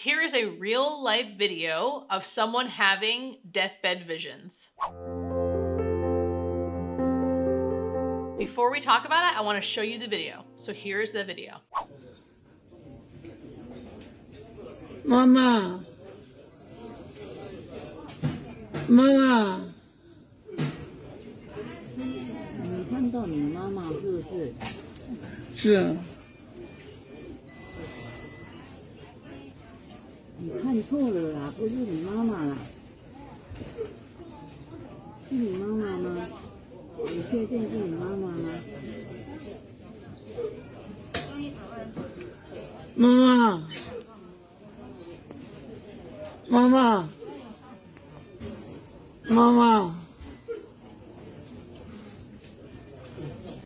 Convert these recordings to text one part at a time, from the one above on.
Here is a real life video of someone having deathbed visions. Before we talk about it, I want to show you the video. So here's the video. Mama, Mama， 你看到你妈妈是不是？是你看错了啦，不是你妈妈啦，是你妈妈吗？你确定是你妈妈吗？妈妈，妈妈，妈妈。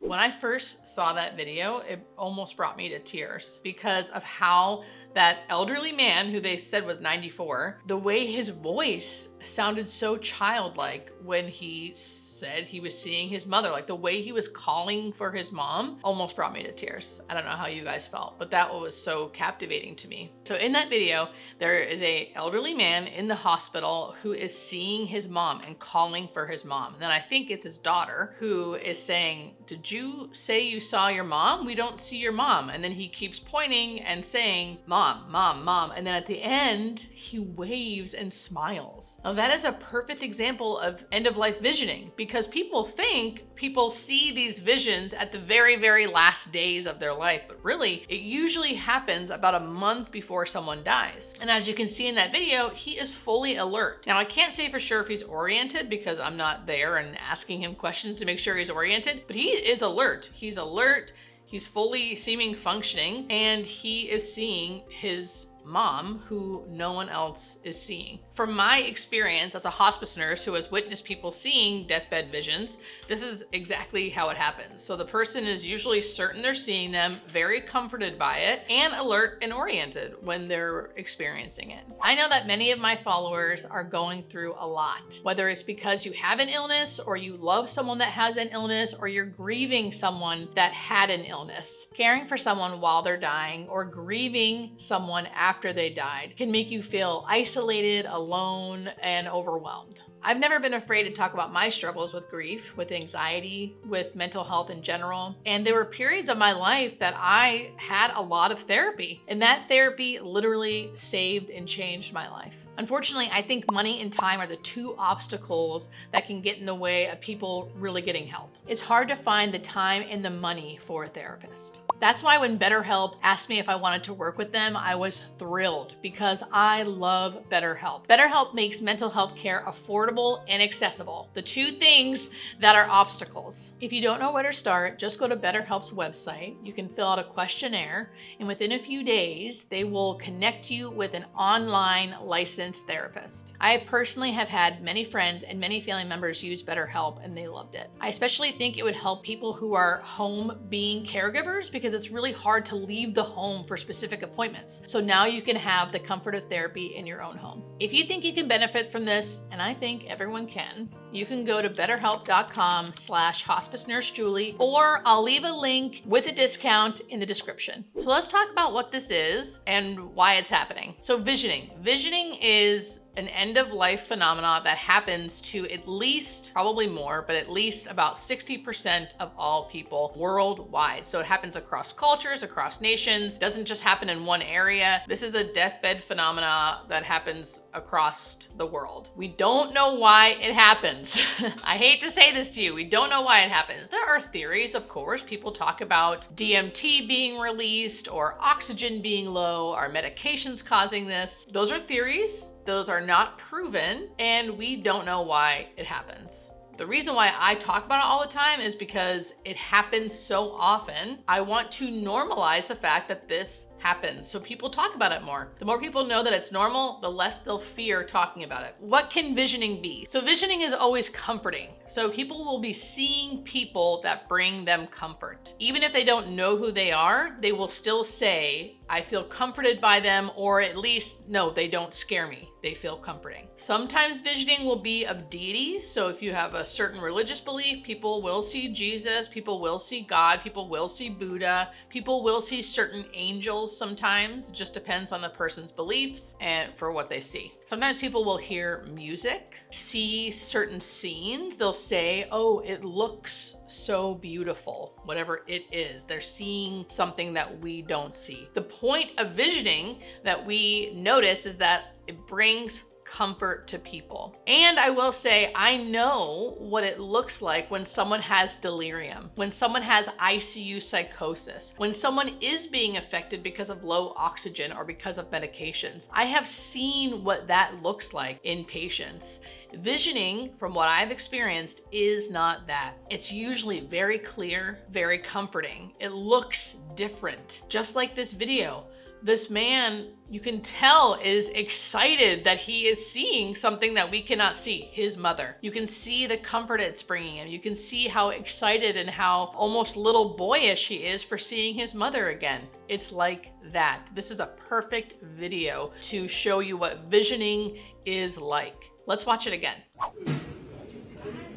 When I first saw that video, it almost brought me to tears because of how that elderly man, who they said was 94, the way his voice sounded so childlike when he said he was seeing his mother. Like the way he was calling for his mom almost brought me to tears. I don't know how you guys felt, but that was so captivating to me. So in that video, there is a elderly man in the hospital who is seeing his mom and calling for his mom. And then I think it's his daughter who is saying, "Did you say you saw your mom? We don't see your mom." And then he keeps pointing and saying, "Mom, mom, mom." And then at the end, he waves and smiles. Now that is a perfect example of end of life visioning, because people think people see these visions at the very, very last days of their life, but really it usually happens about a month before someone dies. And as you can see in that video, he is fully alert. Now I can't say for sure if he's oriented because I'm not there and asking him questions to make sure he's oriented, but he is alert. He's alert, he's fully seeming functioning, and he is seeing his mom who no one else is seeing. From my experience as a hospice nurse who has witnessed people seeing deathbed visions, this is exactly how it happens. So the person is usually certain they're seeing them, very comforted by it, and alert and oriented when they're experiencing it. I know that many of my followers are going through a lot, whether it's because you have an illness or you love someone that has an illness or you're grieving someone that had an illness. Caring for someone while they're dying or grieving someone after they died can make you feel isolated, alone, and overwhelmed. I've never been afraid to talk about my struggles with grief, with anxiety, with mental health in general. And there were periods of my life that I had a lot of therapy, and that therapy literally saved and changed my life. Unfortunately, I think money and time are the two obstacles that can get in the way of people really getting help. It's hard to find the time and the money for a therapist. That's why when BetterHelp asked me if I wanted to work with them, I was thrilled because I love BetterHelp. BetterHelp makes mental health care affordable and accessible, the two things that are obstacles. If you don't know where to start, just go to BetterHelp's website. You can fill out a questionnaire, and within a few days, they will connect you with an online licensed therapist. I personally have had many friends and many family members use BetterHelp, and they loved it. I especially think it would help people who are home being caregivers because it's really hard to leave the home for specific appointments. So now you can have the comfort of therapy in your own home. If you think you can benefit from this, and I think everyone can, you can go to betterhelp.com/hospice nurse Julie, or I'll leave a link with a discount in the description. So let's talk about what this is and why it's happening. So visioning. Visioning is an end-of-life phenomena that happens to at least, probably more, but at least about 60% of all people worldwide. So it happens across cultures, across nations, doesn't just happen in one area. This is a deathbed phenomena that happens across the world. We don't know why it happens. I hate to say this to you, we don't know why it happens. There are theories, of course. People talk about DMT being released or oxygen being low, or medications causing this. Those are theories. Those are not proven, and we don't know why it happens. The reason why I talk about it all the time is because it happens so often. I want to normalize the fact that this happens so people talk about it more. The more people know that it's normal, the less they'll fear talking about it. What can visioning be? So visioning is always comforting. So people will be seeing people that bring them comfort. Even if they don't know who they are, they will still say, I feel comforted by them, or at least, no, they don't scare me. They feel comforting. Sometimes visioning will be of deities. So if you have a certain religious belief, people will see Jesus, people will see God, people will see Buddha, people will see certain angels sometimes. It just depends on the person's beliefs and for what they see. Sometimes people will hear music, see certain scenes. They'll say, oh, it looks so beautiful, whatever it is. They're seeing something that we don't see. The point of visioning that we notice is that it brings comfort to people. And I will say, I know what it looks like when someone has delirium, when someone has ICU psychosis, when someone is being affected because of low oxygen or because of medications. I have seen what that looks like in patients. Visioning, from what I've experienced, is not that. It's usually very clear, very comforting. It looks different. Just like this video. This man, you can tell, is excited that he is seeing something that we cannot see, his mother. You can see the comfort it's bringing him. You can see how excited and how almost little boyish he is for seeing his mother again. It's like that. This is a perfect video to show you what visioning is like. Let's watch it again.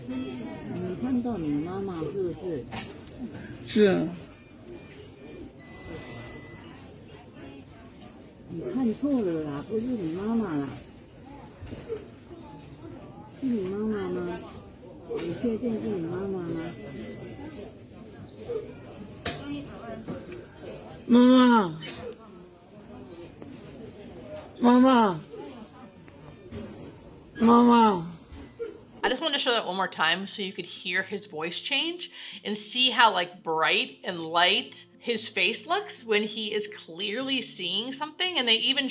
你看到你妈妈是不是？是你看错了啦，不是你妈妈啦，是你妈妈吗？你确定是你妈妈吗？妈妈，妈妈，妈妈。 I just wanted to show that one more time so you could hear his voice change and see how like bright and light his face looks when he is clearly seeing something. And they even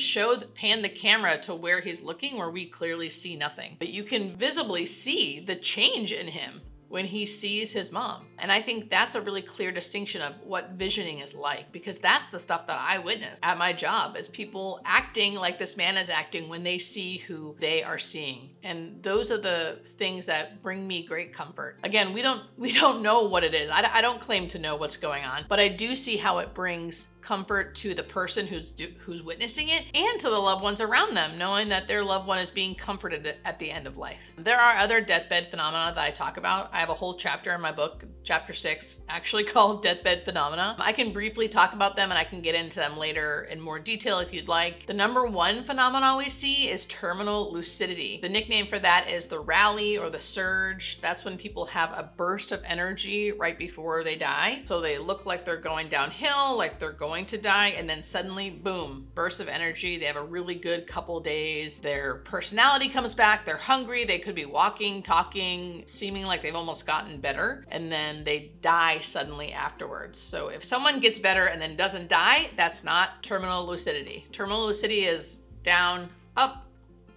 pan the camera to where he's looking, where we clearly see nothing. But you can visibly see the change in him when he sees his mom. And I think that's a really clear distinction of what visioning is like, because that's the stuff that I witnessed at my job, is people acting like this man is acting when they see who they are seeing. And those are the things that bring me great comfort. Again, we don't know what it is. I don't claim to know what's going on, but I do see how it brings comfort to the person who's witnessing it, and to the loved ones around them, knowing that their loved one is being comforted at the end of life. There are other deathbed phenomena that I talk about. I have a whole chapter in my book, chapter 6, actually called Deathbed Phenomena. I can briefly talk about them and I can get into them later in more detail if you'd like. The number one phenomenon we see is terminal lucidity. The nickname for that is the rally or the surge. That's when people have a burst of energy right before they die. So they look like they're going downhill, like they're going to die, and then suddenly, boom, burst of energy. They have a really good couple days. Their personality comes back. They're hungry. They could be walking, talking, seeming like they've almost gotten better, and then they die suddenly afterwards. So if someone gets better and then doesn't die, that's not terminal lucidity. Terminal lucidity is down, up,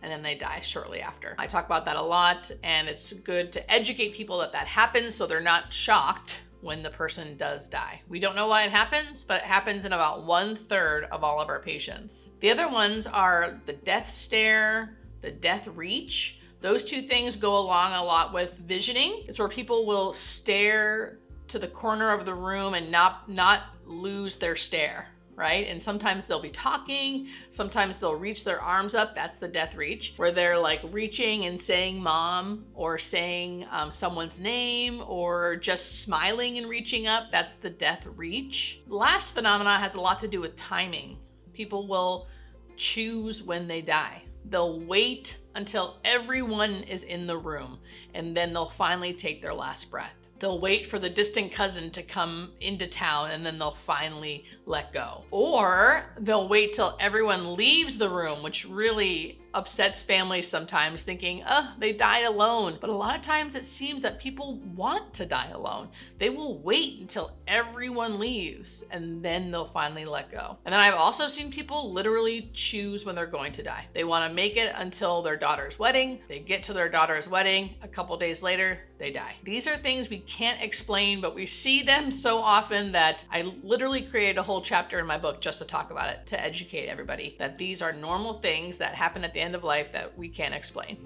and then they die shortly after. I talk about that a lot, and it's good to educate people that that happens so they're not shocked when the person does die. We don't know why it happens, but it happens in about 1/3 of all of our patients. The other ones are the death stare, the death reach. Those two things go along a lot with visioning. It's where people will stare to the corner of the room and not lose their stare, right? And sometimes they'll be talking, sometimes they'll reach their arms up. That's the death reach, where they're like reaching and saying mom, or saying someone's name, or just smiling and reaching up. That's the death reach. The last phenomena has a lot to do with timing. People will choose when they die. They'll wait until everyone is in the room, and then they'll finally take their last breath. They'll wait for the distant cousin to come into town, and then they'll finally let go. Or they'll wait till everyone leaves the room, which really upsets families sometimes, thinking, oh, they died alone. But a lot of times it seems that people want to die alone. They will wait until everyone leaves, and then they'll finally let go. And then I've also seen people literally choose when they're going to die. They want to make it until their daughter's wedding. They get to their daughter's wedding. A couple days later, they die. These are things we can't explain, but we see them so often that I literally created a whole chapter in my book just to talk about it, to educate everybody that these are normal things that happen at the end of life that we can't explain.